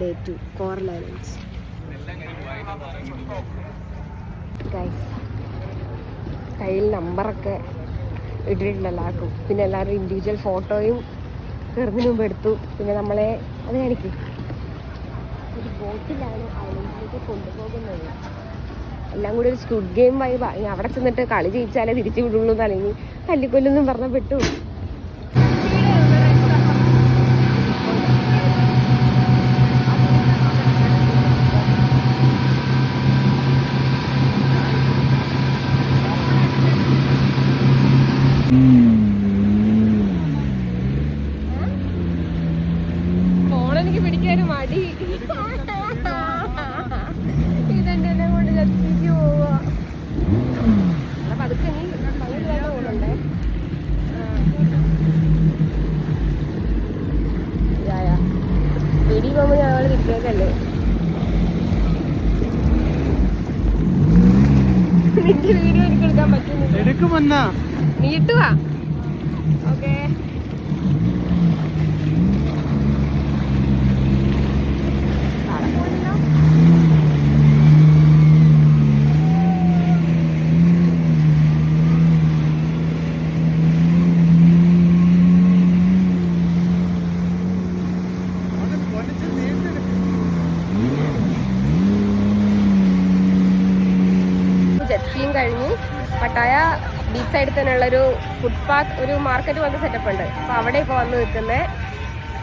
Day 2 Coral Islands. Guys, കയ്യിൽ നമ്പറൊക്കെ ഇട്ടിട്ടില്ല എല്ലാവർക്കും. പിന്നെ എല്ലാവരും ഇൻഡിവിജ്വൽ ഫോട്ടോയും കയറുന്നതിന് മുമ്പ് എടുത്തു. പിന്നെ നമ്മളെ അത് കാണിക്കും, ഒരു ബോട്ടിലാണ് ഐലൻഡിലേക്ക് കൊണ്ടുപോകുന്നത്. എല്ലാം കൂടി ഒരു സ്ക്വിഡ് ഗെയിം വൈബാ. ഇനി അവിടെ ചെന്നിട്ട് കളി ജയിച്ചാലേ തിരിച്ചു വിടുള്ളൂ എന്നല്ലെങ്കിൽ തല്ലിക്കൊല്ലൊന്നും പറഞ്ഞ പെട്ടു. ഫോണെനിക്ക് പിടിക്കാനും മടി. ഇതെന്നെ കൊണ്ട് ജസ്റ്റിക്ക് പോവാ. അപ്പൊ അതൊക്കെ നീ ഭയങ്കര പോകുന്നുണ്ടേ. സ്പീഡിൽ പോകുമ്പോ ഞങ്ങൾ തിരിച്ചേക്കല്ലേ. നിന്റെ വീഡിയോ എനിക്ക് എടുക്കാൻ പറ്റുന്നില്ല. നീ ഇട്ടുവാ. ഓക്കെ, ജെറ്റ്സ്കീം കഴിഞ്ഞു. പട്ടായ ബീച്ച് സൈഡിൽ തന്നെയുള്ളൊരു ഫുട്പാത്ത്, ഒരു മാർക്കറ്റ് പോലത്തെ സെറ്റപ്പ് ഉണ്ട്. അപ്പോൾ അവിടെ ഇപ്പോൾ വന്ന് നിൽക്കുന്നത്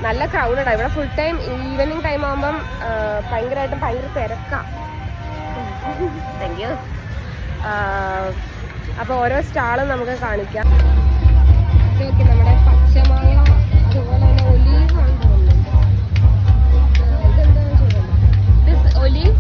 നല്ല ക്രൗഡാണ്. ഇവിടെ ഫുൾ ടൈം ഈവനിങ് ടൈം ആകുമ്പം ഭയങ്കര തിരക്കാം. Thank you. അപ്പോൾ ഓരോ സ്റ്റാളും നമുക്ക് കാണിക്കാം. ഇതൊക്കെ നമ്മുടെ പച്ചമാങ്ങ, അതുപോലെ തന്നെ ഒലീവ് ആണ് തോന്നുന്നുണ്ട്. ഇതെന്താണെന്ന് ചോദിക്കുന്നത് ഒലീവ്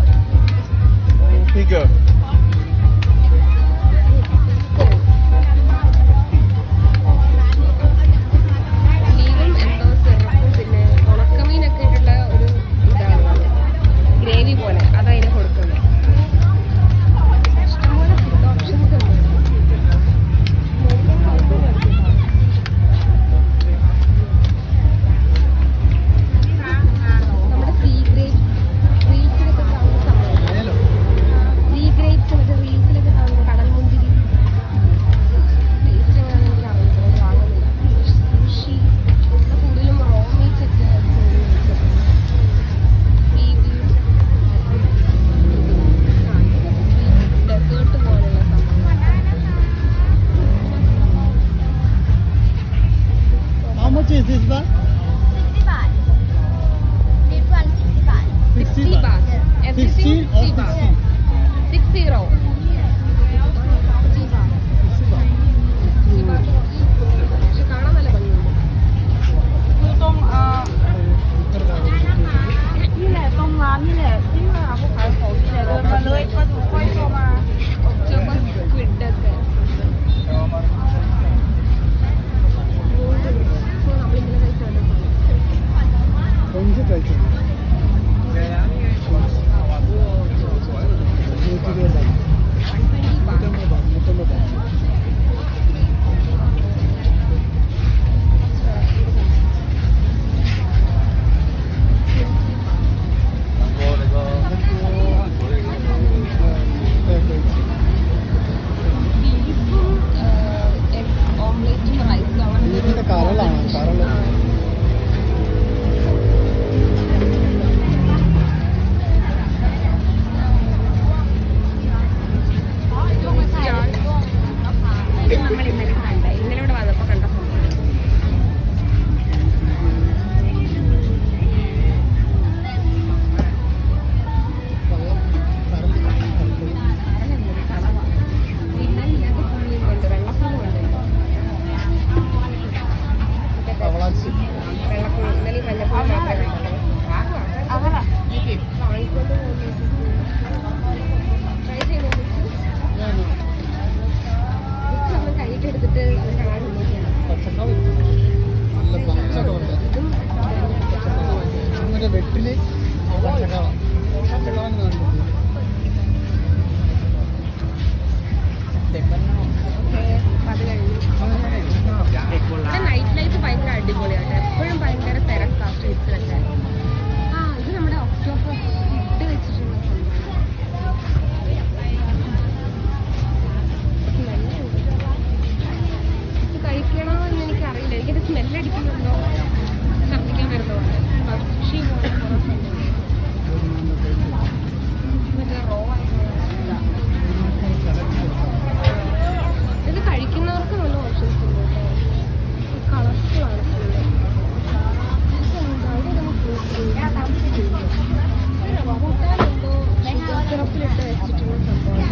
സിറപ്പിലിട്ട് വെച്ചിട്ടുള്ള സംഭവം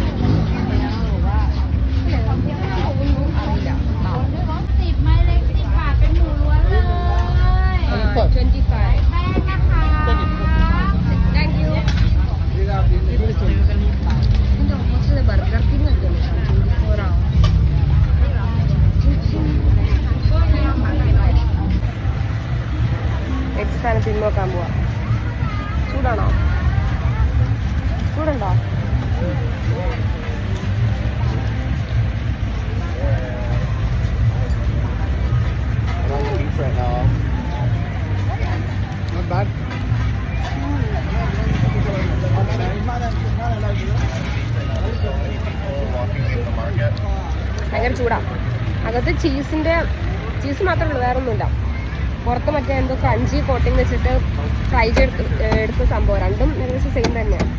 അറിയില്ല. 25. Thank you. ഇതിന്റെ ഓപ്പോസിറ്റ് ബർഗർ കിങ് ഒക്കെ 24 hours. സ്ഥാനം പിന്നോക്കാൻ പോവാ. ചൂടാണോ? ചൂടുണ്ടോ? ഭയങ്കര ചൂടാ. അകത്ത് ചീസ് മാത്രമേ ഉള്ളൂ, വേറെ ഒന്നുമില്ല. പുറത്ത് മറ്റേ എന്തോ ക്രഞ്ചി കോട്ടിങ് വെച്ചിട്ട് ഫ്രൈ എടുത്ത സംഭവം. രണ്ടും ഏകദേശം സെയിം തന്നെയാണ്.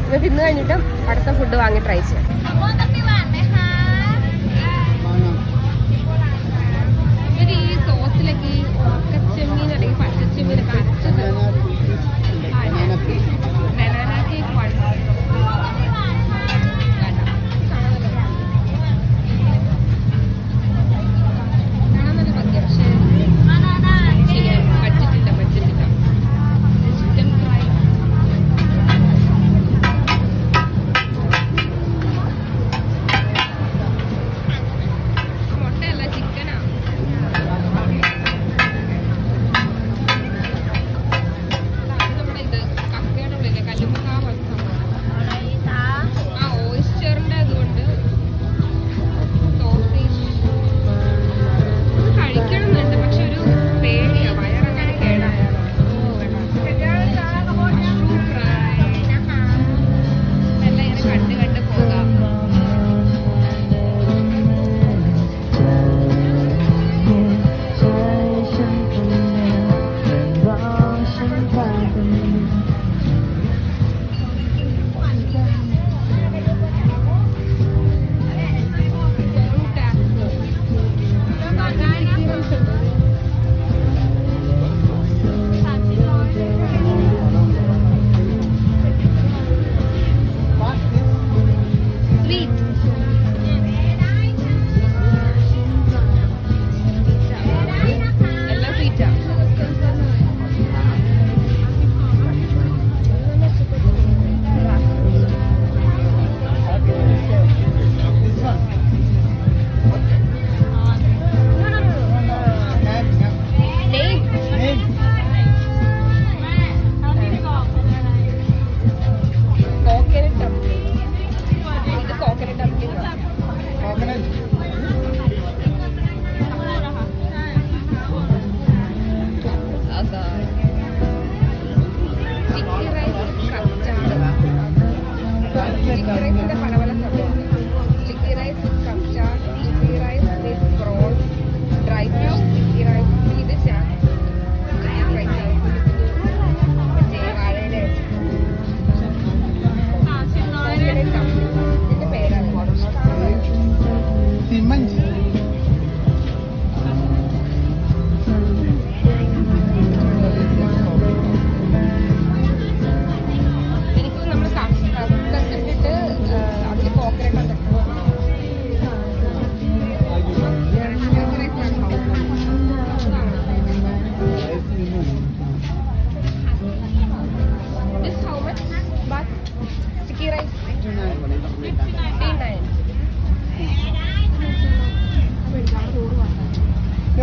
ഇത് തിന്നു കഴിഞ്ഞിട്ട് അടുത്ത ഫുഡ് വാങ്ങി ട്രൈ ചെയ്യാം. ഇവര് ഈ സോസിലേക്ക് ഈ ഉണക്കച്ചെമ്മീൻ അല്ലെങ്കിൽ പച്ചച്ചെമ്മീൻ കരച്ചത് banana cake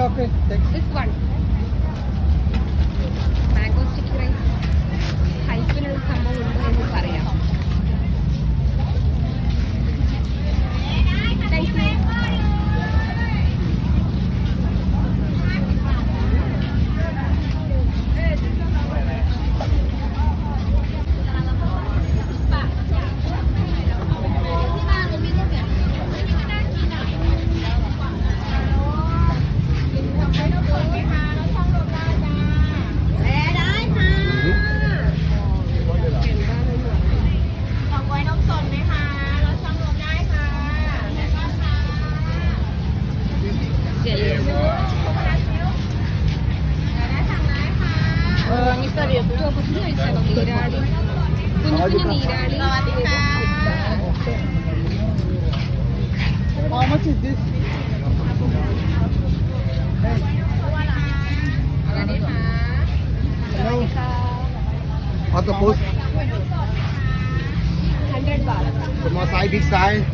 Okay, thanks. This one. Mango sticky rice. ഹൈപ്പിനുള്ള സംഭവം ഉണ്ടോ എന്ന് പറയാം. Thank you. കുറച്ച് കഴിച്ചാലോ നീരാളി കുഞ്ഞു കുഞ്ഞു നീരാളി How much is this? Hello. What the post? 100 baht. Small size, big size.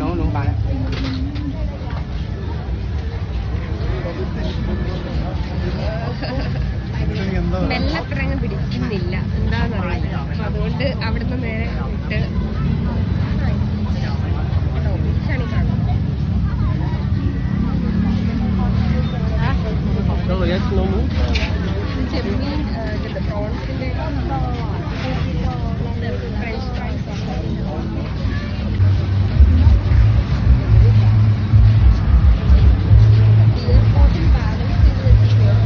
No, bye. മെല്ലത്രങ്ങ് പിടിക്കുന്നില്ല എന്താന്നറിയില്ല. അപ്പൊ അതുകൊണ്ട് അവിടുന്ന് നേരെ വിട്ട് ചെമ്മീൻ പ്രോൺസിന്റെ ഫ്രഞ്ച് ഫ്രൈസ് എയർപോർട്ടിൽ ബാലൻസ് ചെയ്ത് വെച്ചിട്ട്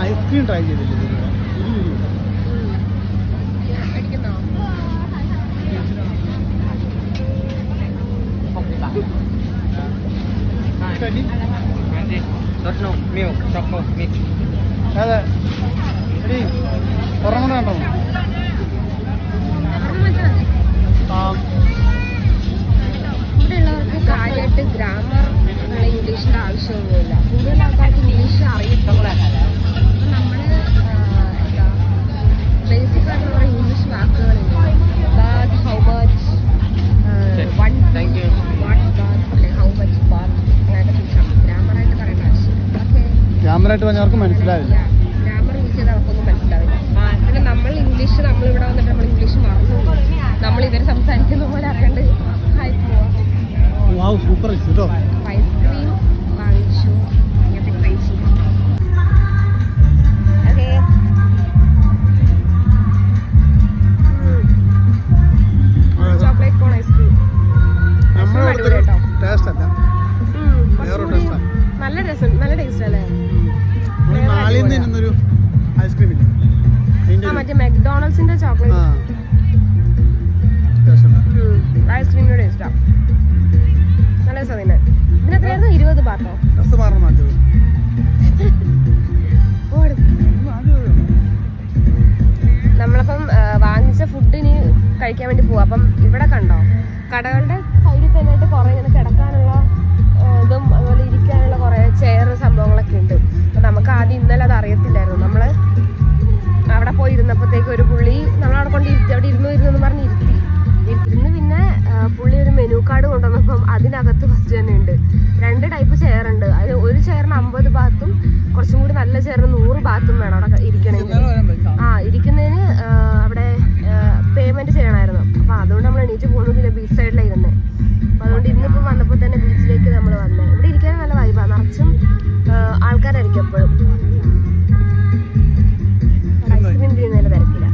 ഐസ്ക്രീം ട്രൈ ചെയ്തില്ലേ? അതെ എടി ഒരെണ്ണം വേണ്ടോ? ഇവിടെയുള്ളവർക്ക് കാര്യമായിട്ട് ഗ്രാമർ ഉള്ള ഇംഗ്ലീഷിന്റെ ആവശ്യമൊന്നുമില്ല. കൂടുതൽ ആൾക്കാർക്ക് ഇംഗ്ലീഷ് അറിയത്തില്ല. അപ്പം നമ്മൾ എന്താ ബേസിക് ആയിട്ടുള്ള ഇംഗ്ലീഷ് വാക്കുകളില്ല. Baht, how much, one, what baht, how much baht, അങ്ങനെയൊക്കെ ചോദിച്ചാൽ ഗ്രാമറായിട്ട് പറയേണ്ട ആവശ്യം. ഓക്കെ, ക്യാമറയായിട്ട് പറഞ്ഞവർക്ക് മനസ്സിലാവില്ല. ഗ്രാമർ യൂസ് ചെയ്ത് അവർക്കൊന്നും മനസ്സിലാവില്ല. പിന്നെ നമ്മൾ ഇംഗ്ലീഷ് ഇവിടെ വന്നിട്ട് നമ്മൾ ഇംഗ്ലീഷ് മറന്നു. നമ്മൾ ഇവർ സംസാരിക്കുന്ന പോലെ അറിയാണ്ട് ആയി പോവാം. വാവ്, സൂപ്പർ കേട്ടോ. ഐസ്ക്രീം വാങ്ങിച്ചു. ഇങ്ങനത്തെ ട്രൈ ചെയ്യാം. Okay, chocolate cone ice cream taste അല്ല, നല്ല രസം, നല്ല ടേസ്റ്റ് അല്ലേ? നാളിൽ നിന്നൊരു ഐസ്ക്രീം ഇല്ല, മറ്റേ മെക്ഡോണൽഡ്സിന്റെ ചോക്ലേറ്റ് ഐസ്ക്രീമിന്റെ ടേസ്റ്റാ. നല്ല രസം. ഇതിനെത്രയായിരുന്നു? 20 ബാത്തോ? നമ്മളപ്പം വാങ്ങിച്ച ഫുഡിന് കഴിക്കാൻ വേണ്ടി പോവാം. അപ്പം ഇവിടെ കണ്ടോ, കടകളുടെ സൈഡിൽ തന്നെയായിട്ട് കുറെ ഇങ്ങനെ കിടക്കാനുള്ള ഇതും അതുപോലെ ഇരിക്കാനുള്ള കുറെ ചെയർ സംഭവങ്ങളൊക്കെ ഉണ്ട്. അപ്പം നമുക്ക് ആദ്യം ഇന്നലെ അത് അറിയത്തില്ലായിരുന്നു. നമ്മൾ അവിടെ പോയി ഇരുന്നപ്പോഴത്തേക്ക് ഒരു പുള്ളി നമ്മളവിടെ കൊണ്ട് ഇരുത്തി, അവിടെ ഇരുന്നു പറഞ്ഞ് ഇരുന്ന് പിന്നെ പുള്ളി ഒരു മെനു കാർഡ് കൊണ്ടുവന്നപ്പം അതിനകത്ത് ഫസ്റ്റ് തന്നെ ഉണ്ട് 2 ടൈപ്പ് ചെയർ ഉണ്ട്. അതിൽ ഒരു ചെയറിന് 50 ബാത്തും കുറച്ചും കൂടി നല്ല ചെയറിന് 100 ബാത്തും വേണം അവിടെ ഇരിക്കണമെങ്കിൽ. ഇരിക്കുന്നതിന് അവിടെ പേയ്മെന്റ് ചെയ്യണമായിരുന്നു. അപ്പം അതുകൊണ്ട് നമ്മൾ എണീറ്റ് പോകുന്നില്ല, ബീച്ച് സൈഡിലാണ് ഇരുന്നത്. അപ്പം അതുകൊണ്ട് ഇന്നിപ്പോൾ വന്നപ്പോൾ തന്നെ ബീച്ചിലേക്ക് നമ്മൾ വന്നത്. ഇവിടെ ഇരിക്കാൻ നല്ല വൈബാണ്, നിറച്ചും ആൾക്കാരായിരിക്കും എപ്പോഴും. ഐസ്ക്രീം ചെയ്യുന്നതിന് തിരക്കില്ല.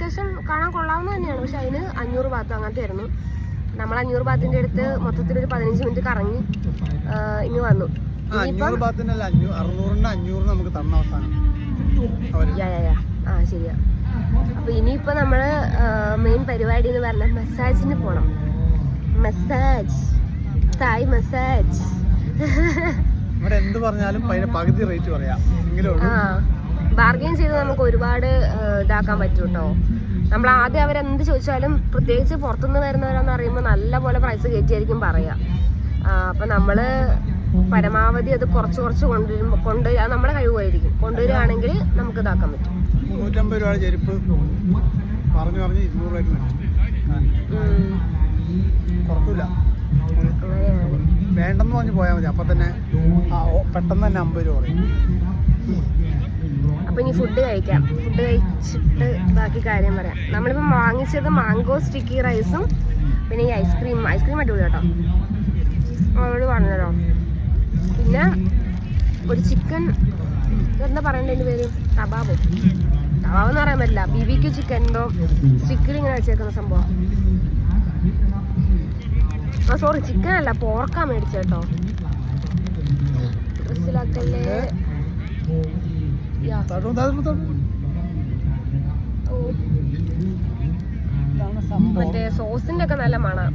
അത്യാവശ്യം കാണാൻ കൊള്ളാവുന്ന തന്നെയാണ്. പക്ഷെ അതിന് 500 ബാത്ത് അങ്ങനത്തെ ആയിരുന്നു. നമ്മൾ 500 ബാത്തിന്റെ അടുത്ത് മൊത്തത്തിൽ ഒരു 15 മിനിറ്റ് കറങ്ങി ഇനി വന്നു. 500 ബാത്തിനല്ല 600-ന് 500 നമുക്ക് തന്ന അവസാനം. ശരിയാ. അപ്പൊ ഇനിയിപ്പോ നമ്മള് മെയിൻ പരിപാടി എന്ന് പറഞ്ഞാൽ മസാജിന് പോണം. Massage, Thai massage. ഇവിടെ എന്ത് പറഞ്ഞാലും പകുതി റേറ്റ് പറയാം. ബാർഗെയിൻ ചെയ്ത് നമുക്ക് ഒരുപാട് ഇതാക്കാൻ പറ്റും കേട്ടോ. നമ്മൾ ആദ്യം അവരെന്ത് ചോദിച്ചാലും, പ്രത്യേകിച്ച് പുറത്തുനിന്ന് വരുന്നവരെന്ന് പറയുമ്പോൾ നല്ല പോലെ പ്രൈസ് കയറ്റിയായിരിക്കും പറയാ. അപ്പൊ നമ്മള് പരമാവധി അത് കുറച്ച് കൊണ്ടുവരിക നമ്മുടെ കഴിവായിരിക്കും. കൊണ്ടുവരികയാണെങ്കിൽ നമുക്ക് ഇതാക്കാൻ പറ്റും. 350 രൂപ ചെരുപ്പ് പറഞ്ഞു 200 രൂപയ്ക്ക് കുഴപ്പമില്ല. വേണ്ടെന്ന് പറഞ്ഞ് പോയാൽ മതി. അപ്പൊ തന്നെ പെട്ടെന്ന് തന്നെ 50 രൂപ പറയും. അപ്പൊ ഇനി ഫുഡ് കഴിക്കാം. ഫുഡ് കഴിച്ചിട്ട് ബാക്കി കാര്യം പറയാം. നമ്മളിപ്പം വാങ്ങിച്ചത് മാംഗോ സ്റ്റിക്കി റൈസും പിന്നെ ഈ ഐസ്ക്രീം അടിപൊളി കേട്ടോ, അവളോട് പറഞ്ഞല്ലോ. പിന്നെ ഒരു ചിക്കൻ, എന്താ പറയണ്ടതിന്റെ പേര്, കബാബ് എന്ന് പറയാൻ പറ്റില്ല, BBQ ചിക്കൻ എന്തോ സ്റ്റിക്കിൽ ഇങ്ങനെ വെച്ചേക്കുന്ന സംഭവം. സോറി, ചിക്കൻ അല്ല, പോർക്കാ മേടിച്ച കേട്ടോ. മനസ്സിലാക്കല്ലേ. മറ്റേ സോസിന്റെ ഒക്കെ നല്ല മണം.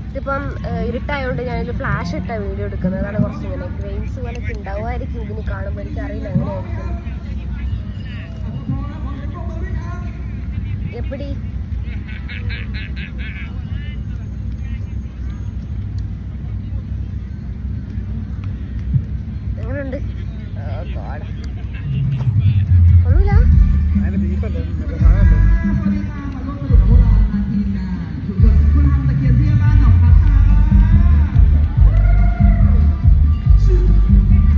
ഇതിപ്പം ഇരുട്ടായോണ്ട് ഞാനൊരു ഫ്ലാഷ് ഇട്ട വീഡിയോ എടുക്കുന്നത്. അതാണ് കുറച്ചിങ്ങനെ ഗ്രെയിൻസ് പോലൊക്കെ ഉണ്ടാവുമായിരിക്കും ഇതിന് കാണുമ്പോൾ. എനിക്കറിയില്ല എങ്ങനെയായിരിക്കും. എപ്പടി എങ്ങനെയുണ്ട്? കൊള്ളൂല.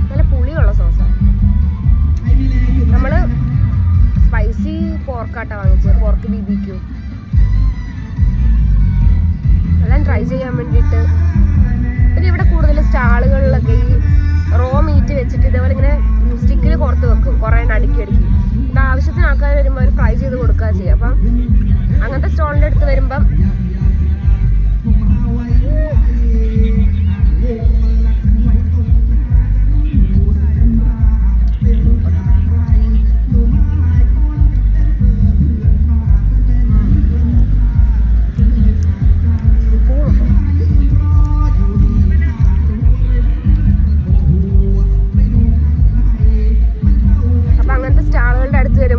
നല്ല പുളിയുള്ള സോസാണ്. നമ്മള് സ്പൈസി പോർക്കാട്ടാ വാങ്ങിച്ചത്, പോർക്ക് BBQ. എല്ലാം ട്രൈ ചെയ്യാൻ വേണ്ടിയിട്ട്. പിന്നെ ഇവിടെ കൂടുതൽ സ്റ്റാളുകളിലൊക്കെ ഈ റോ മീറ്റ് വെച്ചിട്ട് ഇതേപോലെ ഇങ്ങനെ സ്റ്റിക്കിൽ പുറത്ത് വെക്കും, കുറേ അടുക്കി. ഇത് ആവശ്യത്തിന് ആൾക്കാർ വരുമ്പോൾ അവർ ഫ്രൈ ചെയ്ത് കൊടുക്കുക ചെയ്യുക. അപ്പം അങ്ങനത്തെ സ്റ്റോളിൻ്റെ അടുത്ത് വരുമ്പം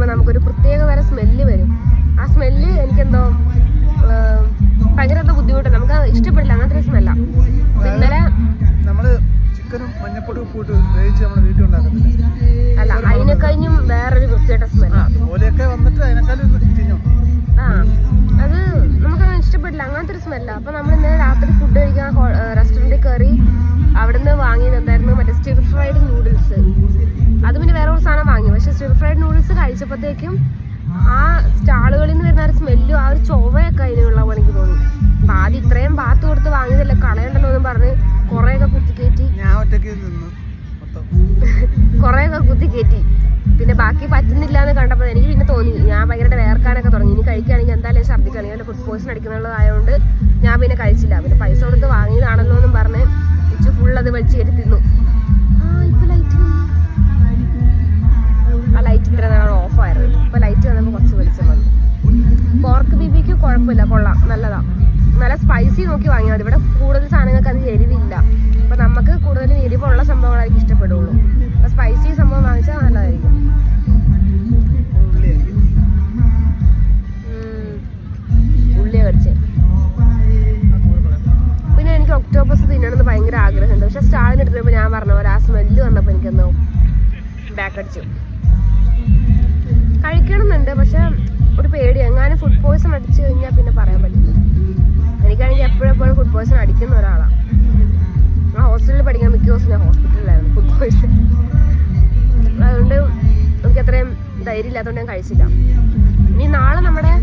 നമുക്കൊരു പ്രത്യേക തരം സ്മെല്ല് വരും. ആ സ്മെല്ല് എനിക്കെന്തോ ഭയങ്കര എന്തോ ബുദ്ധിമുട്ടാണ്, നമുക്ക് ഇഷ്ടപ്പെടില്ല. അങ്ങനത്തെ സ്മെല്ല. ഇന്നലെ അല്ല, അതിനെ കഴിഞ്ഞും വേറൊരു വൃത്തിയായിട്ട സ്മെല്ല. അത് നമുക്കങ്ങനെ ഇഷ്ടപ്പെടില്ല, അങ്ങനത്തെ ഒരു സ്മെല്ല. അപ്പൊ നമ്മൾ ഇന്നലെ രാത്രി ഫുഡ് കഴിക്കാൻ റെസ്റ്റോറൻറ്റിൽ കയറി അവിടുന്ന് വാങ്ങിയത് എന്തായിരുന്നു, മറ്റേ സ്റ്റിർ ഫ്രൈഡ് നൂഡിൽസ്. അത് പിന്നെ വേറെ ഒരു സാധനം വാങ്ങി. പക്ഷെ സ്റ്റിർ ഫ്രൈഡ് നൂഡിൽസ് കഴിച്ചപ്പോഴത്തേക്കും ആ സ്റ്റാളുകളിൽ നിന്ന് വരുന്ന ഒരു സ്മെല്ലും ആ ഒരു ചൊവയൊക്കെ അതിനുള്ള പോലെ എനിക്ക് തോന്നി. അപ്പൊ ആദ്യം ഇത്രയും ബാത്ത് കൊടുത്ത് വാങ്ങിയതല്ലേ, കളയണ്ടല്ലോ എന്നും പറഞ്ഞ് കുറേയൊക്കെ കുത്തിക്കയറ്റി. പിന്നെ ബാക്കി പറ്റുന്നില്ല എന്ന് കണ്ടപ്പോൾ എനിക്ക് പിന്നെ തോന്നി, ഞാൻ ഭയങ്കര വേർക്കാനൊക്കെ തുടങ്ങി. ഇനി കഴിക്കുകയാണെങ്കിൽ എന്തായാലും ഛർദ്ദിക്കുകയാണെങ്കിൽ വല്ല ഫുഡ് പോയ്സൺ അടിക്കുന്നുള്ളതായതുകൊണ്ട് ഞാൻ പിന്നെ കഴിച്ചില്ല. പിന്നെ പൈസ കൊടുത്ത് വാങ്ങിയതാണല്ലോ എന്നും പറഞ്ഞ് ഇച്ചു ഫുൾ അത് വലിച്ചു കയറ്റി തിന്നു. ഇപ്പൊ ലൈറ്റ് ഇത്ര നേരം ഓഫായിരുന്നു. ഇപ്പൊ ലൈറ്റ് വന്നപ്പോൾ കുറച്ച് വെളിച്ചം വന്നു. പോർക്ക് BBQ കുഴപ്പമില്ല, കൊള്ളാം, നല്ലതാ. നല്ല സ്പൈസി നോക്കി വാങ്ങിയാൽ മതി. ഇവിടെ കൂടുതൽ സാധനങ്ങൾക്ക് അത് എരിവില്ല. അപ്പൊ നമുക്ക് കൂടുതൽ എരിവുള്ള സംഭവങ്ങളായിരിക്കും ഇഷ്ടപ്പെടുള്ളൂ. അപ്പൊ സ്പൈസി സംഭവം വാങ്ങിച്ചാൽ നല്ലതായിരിക്കും. ഉള്ളി കടിച്ചേ. പിന്നെ എനിക്ക് ഒക്ടോബസ് തിന്നണമെന്ന് ഭയങ്കര ആഗ്രഹമുണ്ട്. പക്ഷെ സ്റ്റാളിന് എടുത്തപ്പോൾ ഞാൻ പറഞ്ഞ പോലെ ആ സ്മെല്ല് വന്നപ്പോൾ എനിക്കെന്തോ ബാക്ക് അടിച്ചു. കഴിക്കണമെന്നുണ്ട്, പക്ഷെ ഒരു പേടി, എങ്ങാനും ഫുഡ് പോയ്സൺ അടിച്ചു കഴിഞ്ഞാൽ പിന്നെ പറയാൻ പറ്റില്ല. എനിക്കാണെങ്കിൽ എപ്പോഴെപ്പോഴും ഫുഡ് പോയ്സൺ അടിക്കുന്ന ഒരാളാണ്. ആ ഹോസ്റ്റലിൽ പഠിക്കാൻ മിക്ക ദിവസം ഞാൻ ഹോസ്പിറ്റലിലായിരുന്നു ഫുഡ് പോയ്സൺ. അതുകൊണ്ട് എനിക്ക് അത്രയും ധൈര്യം ഇല്ലാത്തതുകൊണ്ട് ഞാൻ കഴിച്ചില്ല. ഇനി നാളെ നമ്മുടെ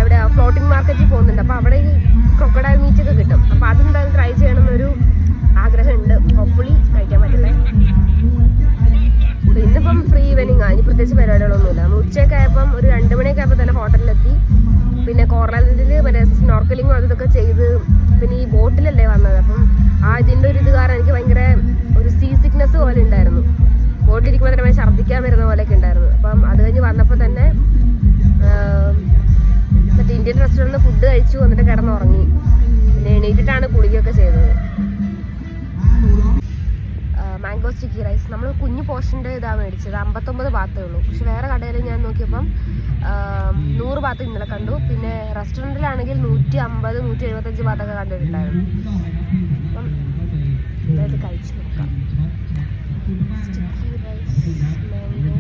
എവിടെയാ ഫ്ലോട്ടിംഗ് മാർക്കറ്റിൽ പോകുന്നുണ്ട്. അപ്പോൾ അവിടെ ഈ ക്രൊക്കഡൈൽ മീറ്റ് ഒക്കെ കിട്ടും. അപ്പോൾ അതെന്തായാലും ട്രൈ ചെയ്യണമെന്നൊരു ആഗ്രഹമുണ്ട്. ഹോപ്പ്ഫുള്ളി കഴിക്കാൻ പറ്റില്ലേ. പ്രത്യേകിച്ച് പരിപാടികളൊന്നുമില്ല. നമ്മൾ ഉച്ചയൊക്കെ ആയപ്പം ഒരു 2 മണിയൊക്കെ ആയപ്പോൾ തന്നെ ഹോട്ടലിലെത്തി. പിന്നെ കോറലാൻഡിൽ മറ്റേ സ്നോർക്കലിങ്ങും അതൊക്കെ ചെയ്ത് പിന്നെ ഈ ബോട്ടിലല്ലേ വന്നത്. അപ്പം ഇതിൻ്റെ ഒരു ഇത് കാരണം എനിക്ക് ഭയങ്കര ഒരു സീ സിക്നെസ് പോലെ ഉണ്ടായിരുന്നു. ബോട്ടിലിരിക്കുമ്പോൾ തന്നെ ഛർദ്ദിക്കാൻ വരുന്ന പോലെയൊക്കെ ഉണ്ടായിരുന്നു. അപ്പം അത് കഴിഞ്ഞ് വന്നപ്പോൾ തന്നെ മറ്റേ ഇന്ത്യൻ റെസ്റ്റോറൻറ്റിൽ ഫുഡ് കഴിച്ചു, വന്നിട്ട് കിടന്നുറങ്ങി. പിന്നെ എണീറ്റിട്ടാണ് കുളിക്കുകയൊക്കെ ചെയ്തത്. മാംഗോ സ്റ്റിക്കി റൈസ് നമ്മൾ കുഞ്ഞു പോർഷൻ്റെ ഇതാണ് മേടിച്ചത്. 59 ബാത്തേ ഉള്ളൂ. പക്ഷെ വേറെ കടയിൽ ഞാൻ നോക്കിയപ്പം 100 ബാത്ത് ഇന്നലെ കണ്ടു. പിന്നെ റെസ്റ്റോറൻറ്റിലാണെങ്കിൽ 150, 175 ബാത്തൊക്കെ കണ്ടിട്ടുണ്ടായിരുന്നു. അപ്പം ഇതായത് കഴിച്ച് നോക്കാം. Sticky rice, mango,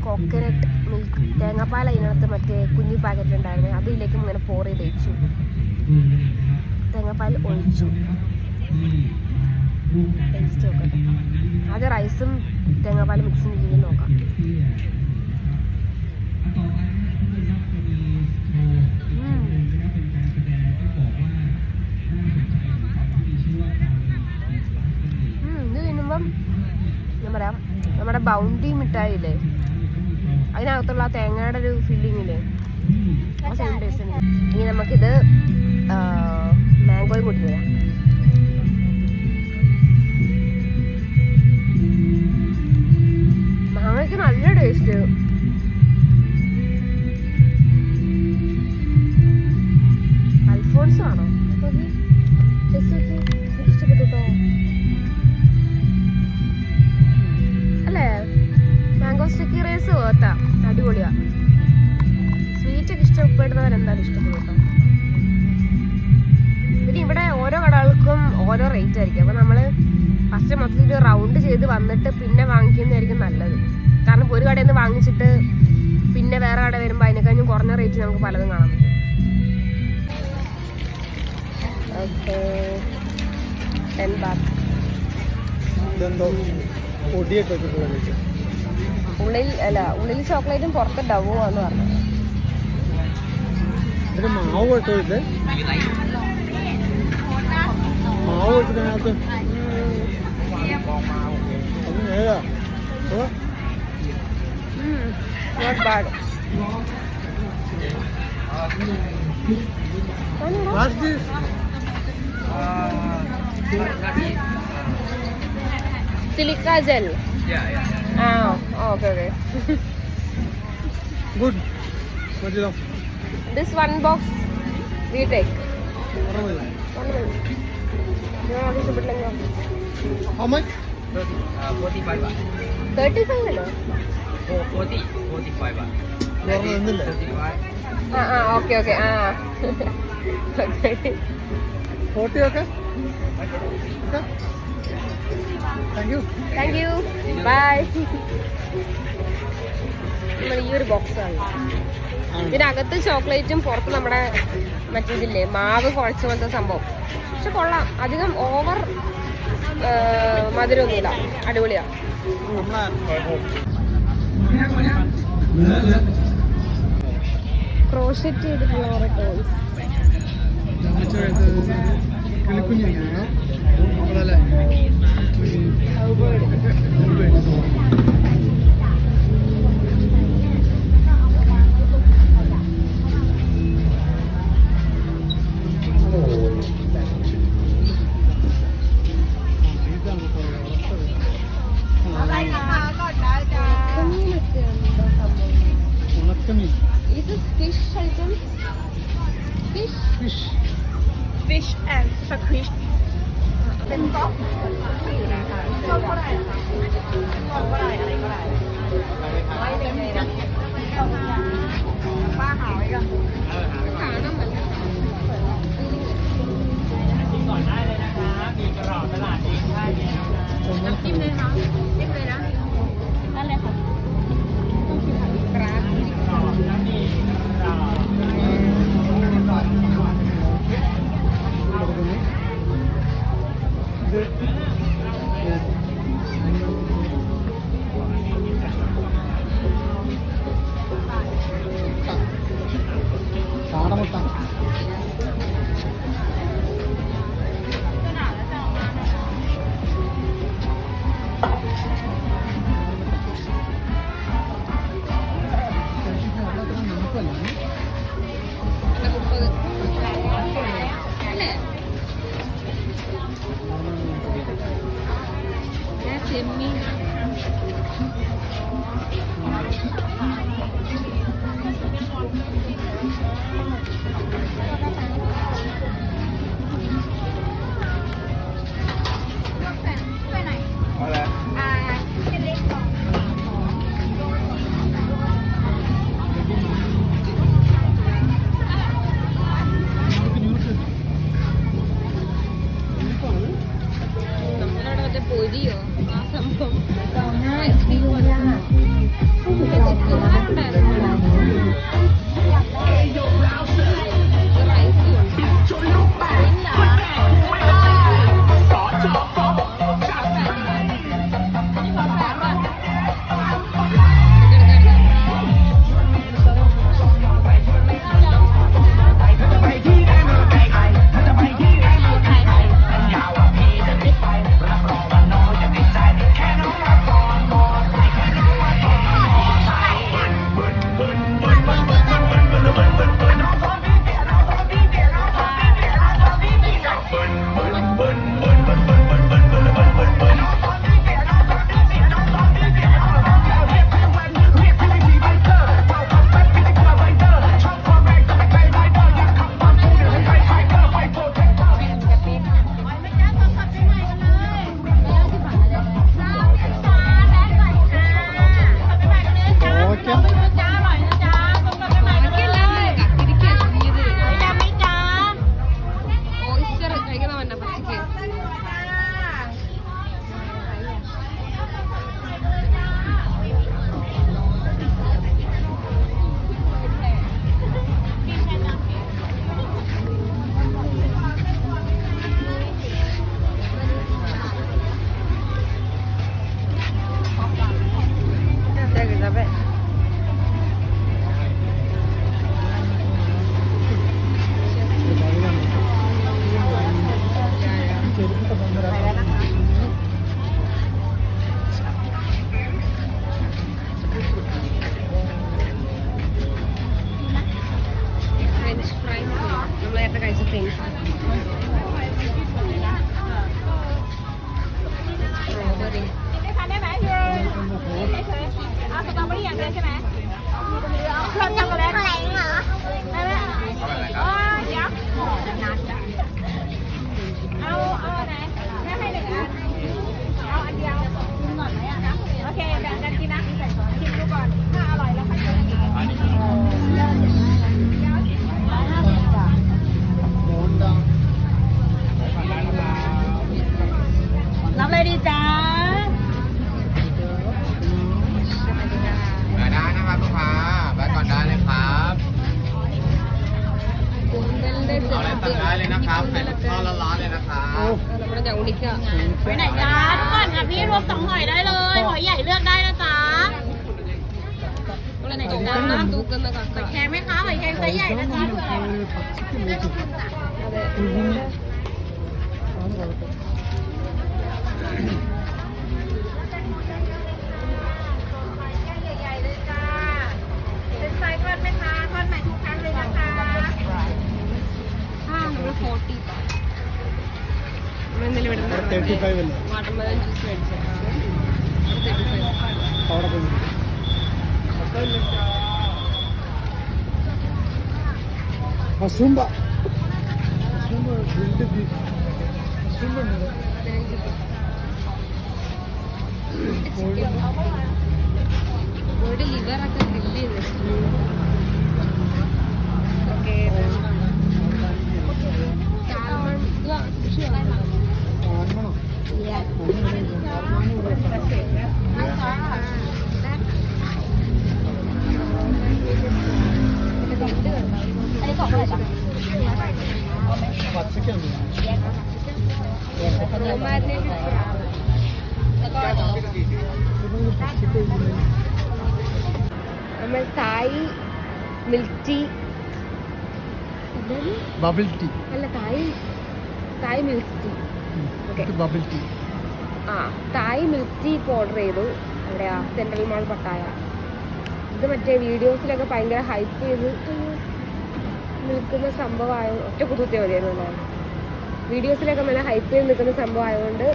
coconut milk, തേങ്ങാപ്പാൽ അതിനകത്ത് മറ്റേ കുഞ്ഞു പാക്കറ്റ് ഉണ്ടായിരുന്നു. അത് ഇതിലേക്ക് ഇങ്ങനെ പോർ ചെയ്ത് വെച്ചു. തേങ്ങാപ്പാൽ ഒഴിച്ചു. ടേസ്റ്റ് നോക്കട്ടെ. ആദ്യം റൈസും തേങ്ങാപ്പാലും മിക്സ് ചെയ്ത് നോക്കാം. ഇത് തിന്നുമ്പം ഞാൻ പറയാം, നമ്മുടെ ബൗണ്ടി മിഠായി ഇല്ലേ, അതിനകത്തുള്ള ആ തേങ്ങയുടെ ഒരു ഫീലിംഗ് ഇല്ലേ, ആ സെയിം ടേസ്റ്റ് ഉണ്ട്. ഇനി നമുക്കിത് മാംഗോയും കൂട്ടി തരാം. മാങ്ങയ്ക്ക് നല്ല ടേസ്റ്റ്. അൽഫോൺസ് ആണോ ഇഷ്ടപ്പെട്ടു കേട്ടോ അല്ലേ? മാംഗോ സ്റ്റിക്കി റൈസ് വേർത്താ, അടിപൊളിയാ. സ്വീറ്റൊക്കെ ഇഷ്ടപ്പെടുന്നവരെന്തായാലും ഇഷ്ടപ്പെടും കേട്ടോ. പിന്നെ ഇവിടെ ഓരോ കടകൾക്കും ഓരോ റേറ്റ് ആയിരിക്കും. അപ്പം നമ്മൾ ഫസ്റ്റ് മൊത്തത്തിൽ റൗണ്ട് ചെയ്ത് വന്നിട്ട് പിന്നെ വാങ്ങിക്കുന്നതായിരിക്കും നല്ലത്. കാരണം ഒരു കടയിൽ നിന്ന് വാങ്ങിച്ചിട്ട് പിന്നെ വേറെ കട വരുമ്പോൾ അതിനേക്കാളും കുറഞ്ഞ റേറ്റ് നമുക്ക് പലതും കാണാൻ പറ്റും. ഓക്കെ, 10 ബാത്ത്. ഉള്ളിൽ ചോക്ലേറ്റും പുറത്ത് ഡവുവാന്ന് പറഞ്ഞു. മാവ് കേട്ടോ, മാവ് കിട്ടുന്നതിനകത്ത് not bad. What's this? Silica gel. Yeah. Okay. Good. What is it? This one box we take. How much? 45 baht. 35 അല്ലോ? 45 baht. ഒന്നില്ലേ? 35. Okay. 40 okay? Thank you. Bye. നമ്മൾ ഈ ഒരു ബോക്സാണ്. ഇതിനകത്ത് ചോക്ലേറ്റും പുറത്ത് നമ്മുടെ മറ്റേതില്ലേ മാവ് കുഴച്ച പോലത്തെ സംഭവം. പക്ഷെ കൊള്ളാം, അധികം ഓവർ മധുരമൊന്നുമില്ല, അടിപൊളിയാ. ക്രോഷറ്റ് ചെയ്തിട്ടുള്ള ഓരോ toys. Is this fish items? Fish and fish. നമ്മളവിടെ മറ്റേ പൊരിയോ ആ സംഭവം ഫ്രഞ്ച് ഫ്രൈസ് നമ്മൾ നേരത്തെ കഴിച്ച ഫ്രഞ്ച് സ്ട്രോബെറിรับเลยดีจ้า มาได้นะครับลูกค้าไปก่อนได้เลยครับ കൂന്തലിന്റെเอาอะไรสั่งได้เลยนะครับไข่ลูกทอดร้อนๆเลยนะครับ നമ്മുടെ ജൗണിക്കไปไหนจ้าทุกคนค่ะพี่รวม2 หอยได้เลยหอยใหญ่เลือกได้นะจ๊ะอะไรไหนจ้า തൂക്കുന്ന കക്ക แข็งไหมคะหอยแข็งไซส์ใหญ่นะจ๊ะเผื่ออะไรได้ขอบคุณจ้ะ അതെใหญ่ๆเลยจ้าเป็นไซส์ทอดไหมคะทอดใหม่ทุกครั้งเลยนะคะ നമ്മള് 40 നമ്മളെന്തെങ്കിലും ഇവിടുന്ന് 35 അല്ലേ വാട്ടർമെലൺ ജ്യൂസ് മേടിച്ചത് 35 അവിടെ പോയി മസൂമ്പ ഗ്രിൽഡ് ബീഫ് മസൂമ്പ ഉണ്ട് ഒരു ലിവറൊക്കെ ഗ്രില്ല് ചെയ്ത് ഓക്കെ വാങ്ങണോ പച്ചക്കാണ് നമ്മൾ Thai milk tea bubble tea അല്ല Thai milk tea okay bubble tea ആ തായ് മിൽക്ക് ടീ ഇപ്പോൾ ഓർഡർ ചെയ്തു എവിടെയാ സെൻട്രൽ മാൾ പട്ടായ. ഇത് മറ്റേ വീഡിയോസിലൊക്കെ ഭയങ്കര ഹൈപ്പ് ചെയ്ത് നിൽക്കുന്ന സംഭവമായത് ഒറ്റ കുത്തിയാൽ മതിയായിരുന്നു. വീഡിയോസിലൊക്കെ നല്ല ഹൈപ്പ് ചെയ്ത് നിൽക്കുന്ന സംഭവം ആയതുകൊണ്ട്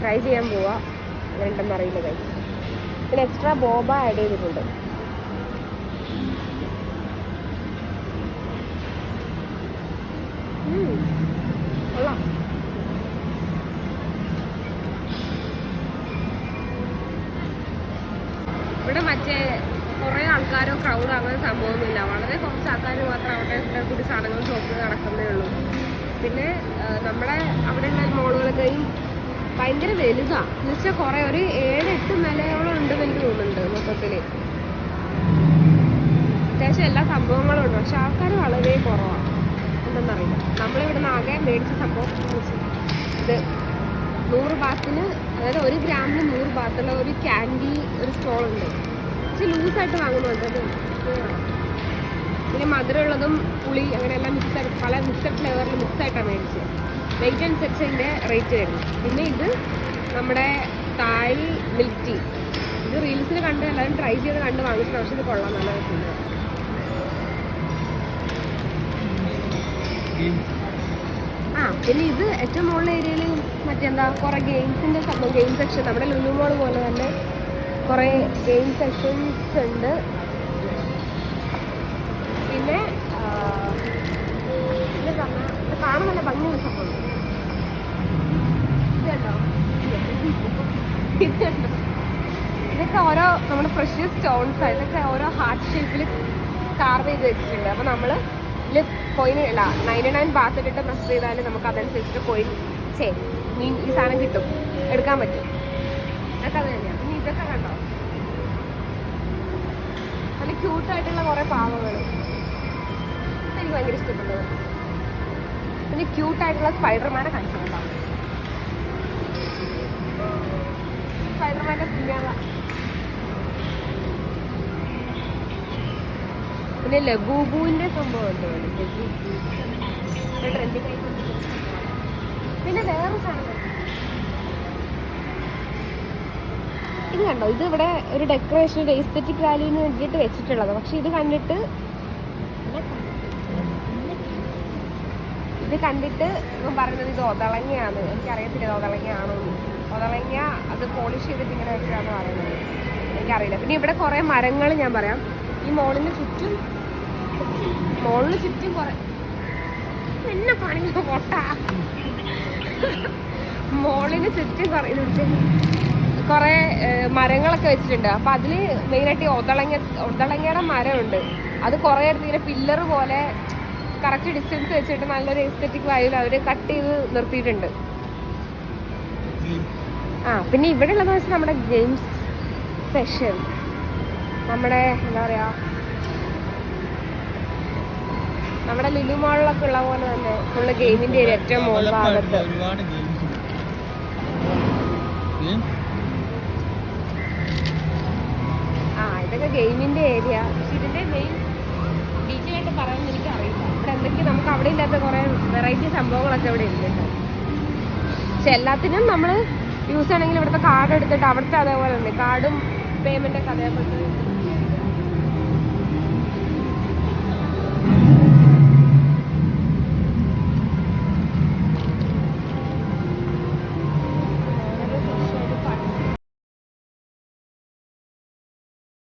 ട്രൈ ചെയ്യാൻ പോവാ. ഉണ്ടെന്ന് അറിയില്ല ഗൈസ്. പിന്നെ എക്സ്ട്രാ ബോബ ആഡ് ചെയ്തിട്ടുണ്ട്. കൊള്ളാം. ഇവിടെ മറ്റേ കുറേ ആൾക്കാരോ ക്രൗഡ് അങ്ങനെ സംഭവമൊന്നുമില്ല. വളരെ കുറച്ച് ആൾക്കാർ മാത്രം അവിടെ ഇവിടെ കൂടി സാധനങ്ങൾ ഷോപ്പിൽ നടക്കുന്നേ ഉള്ളൂ. പിന്നെ നമ്മുടെ അവിടെയുള്ള മോളുകളൊക്കെയും ഭയങ്കര വലുതാണ്. എന്ന് വെച്ചാൽ കുറേ ഒരു 7-8 നിലയോളം ഉണ്ടെന്ന് എനിക്ക് തോന്നുന്നുണ്ട് മൊത്തത്തിൽ. അത്യാവശ്യം എല്ലാ സംഭവങ്ങളും ഉണ്ട്. പക്ഷെ ആൾക്കാർ വളരെ കുറവാണ്. എന്തെന്നറിയില്ല. നമ്മളിവിടെ നിന്ന് ആകെ മേടിച്ച സംഭവം ഇത് 100 ബാത്തിന്, അതായത് 1 ഗ്രാമിന് 100 ബാത്തുള്ള ഒരു ക്യാൻഡി ഒരു സ്റ്റോളുണ്ട്. പക്ഷെ ലൂസായിട്ട് വാങ്ങുന്നുണ്ട് അത്. പിന്നെ മധുരമുള്ളതും പുളി അങ്ങനെയെല്ലാം മിക്സായിട്ട് പല മിക്സഡ് ഫ്ലേവറിൽ മിക്സായിട്ടാണ് മേടിച്ചത്. വെയിറ്റ് അനുസരിച്ച് അതിൻ്റെ റേറ്റ് വരുന്നു. പിന്നെ ഇത് നമ്മുടെ തായ് മിൽക്ക് ടീ. ഇത് റീൽസിൽ കണ്ട് എല്ലാവരും ട്രൈ ചെയ്ത് കണ്ട് വാങ്ങിച്ചിട്ട്. പക്ഷെ ഇത് കൊള്ളാം, നല്ല രസമുണ്ട്. പിന്നെ ഇത് ഏറ്റവും മുകളിലെ ഏരിയയിൽ മറ്റെന്താ കുറേ ഗെയിംസിൻ്റെ സംഭവം. ഗെയിം സെക്ഷൻ നമ്മുടെ ലുലു മോൾ പോലെ തന്നെ കുറേ ഗെയിം സെക്ഷൻസ് ഉണ്ട്. പിന്നെ ഇത് കാണാൻ നല്ല ഭംഗിയുള്ള സംഭവം. ഇതുണ്ടോ? ഇതുണ്ടോ? ഇതൊക്കെ ഓരോ നമ്മുടെ ഫ്രഷ്യസ് സ്റ്റോൺസ് ആണ്. ഇതൊക്കെ ഓരോ ഹാർട്ട് ഷേപ്പിൽ കാർവ് ചെയ്ത് വെച്ചിട്ടുണ്ട്. അപ്പോൾ നമ്മൾ ഇതിൽ കോയിൻ അല്ല 99 ബാത്ത് ഇട്ടിട്ട് പ്രസ് ചെയ്താൽ നമുക്ക് അതനുസരിച്ചിട്ട് കോയിൻ ഈ സാധനം കിട്ടും, എടുക്കാൻ പറ്റും. ഇതൊക്കെ അത് തന്നെയാണ്. പിന്നെ ഇതൊക്കെ കണ്ടോ, നല്ല ക്യൂട്ടായിട്ടുള്ള കുറേ പാവകൾ. എനിക്ക് ഭയങ്കര ഇഷ്ടപ്പെട്ടത്. പിന്നെ ക്യൂട്ടായിട്ടുള്ള സ്പൈഡർമാനെ കാണിച്ചിട്ടുണ്ടോ? സ്പൈഡർമാൻ്റെ കുഞ്ഞാവ. പിന്നെ ലബൂബുവിൻ്റെ സംഭവമുണ്ട്. ട്രെൻഡിങ് ആയിട്ട്. പിന്നെ വേറെ സാധനം ഇത് കണ്ടോ, ഇത് ഇവിടെ ഒരു ഡെക്കറേഷൻ, ഒരു എസ്തെറ്റിക് വാല്യൂവിന് വേണ്ടിയിട്ട് വെച്ചിട്ടുള്ളത്. പക്ഷെ ഇത് കണ്ടിട്ട് ഇപ്പം പറയുന്നത് ഇത് ഒതളങ്ങയാണ്. എനിക്കറിയത്തില്ല ഒതളങ്ങയാണോ. ഒതളങ്ങ അത് പോളിഷ് ചെയ്തിട്ട് ഇങ്ങനെ വെച്ചാന്ന് പറയുന്നത്, എനിക്കറിയില്ല. പിന്നെ ഇവിടെ കുറേ മരങ്ങൾ ഞാൻ പറയാം. ഈ മോളിന് ചുറ്റും കുറേ പിന്നെ പണിക്ക് പൊട്ട മോളിന് ചുറ്റും കുറേ മരങ്ങളൊക്കെ വെച്ചിട്ടുണ്ട്. അപ്പം അതിൽ മെയിനായിട്ട് ഒതളങ്ങയുടെ മരമുണ്ട്. അത് കുറേ അടുത്ത് ഇങ്ങനെ പില്ലർ പോലെ കറക്റ്റ് ഡിസ്റ്റൻസ് വെച്ചിട്ട് നല്ലൊരു എസ്തെറ്റിക് വാല്യൂവിൽ അവർ കട്ട് ചെയ്ത് നിർത്തിയിട്ടുണ്ട്. പിന്നെ ഇവിടെ ഉള്ളതെന്ന് വെച്ചാൽ നമ്മുടെ ഗെയിംസ് സെഷൻ. നമ്മുടെ എന്താ പറയുക, നമ്മുടെ ലുലു മോളിലൊക്കെ ഉള്ള പോലെ തന്നെ ഫുള്ള് ഗെയിമിൻ്റെ ഏരിയ ഏറ്റവും മോൾ ഭാഗത്ത്. ഇതൊക്കെ ഗെയിമിൻ്റെ ഏരിയ. പക്ഷെ ഇതിൻ്റെ മെയിൻ ഡീറ്റെയിൽ ആയിട്ട് പറയാമെന്ന് എനിക്ക് അറിയില്ല. ഇവിടെ എന്തൊക്കെ നമുക്ക് അവിടെ ഇല്ലാത്ത കുറേ വെറൈറ്റി സംഭവങ്ങളൊക്കെ ഇവിടെ ഉണ്ട്. പക്ഷെ എല്ലാത്തിനും നമ്മൾ യൂസ് ചെയ്യണമെങ്കിൽ ഇവിടുത്തെ കാർഡ് എടുത്തിട്ട് അവിടുത്തെ അതേപോലെ ഉണ്ട്. കാർഡും പേയ്മെൻ്റൊക്കെ അതേപോലെ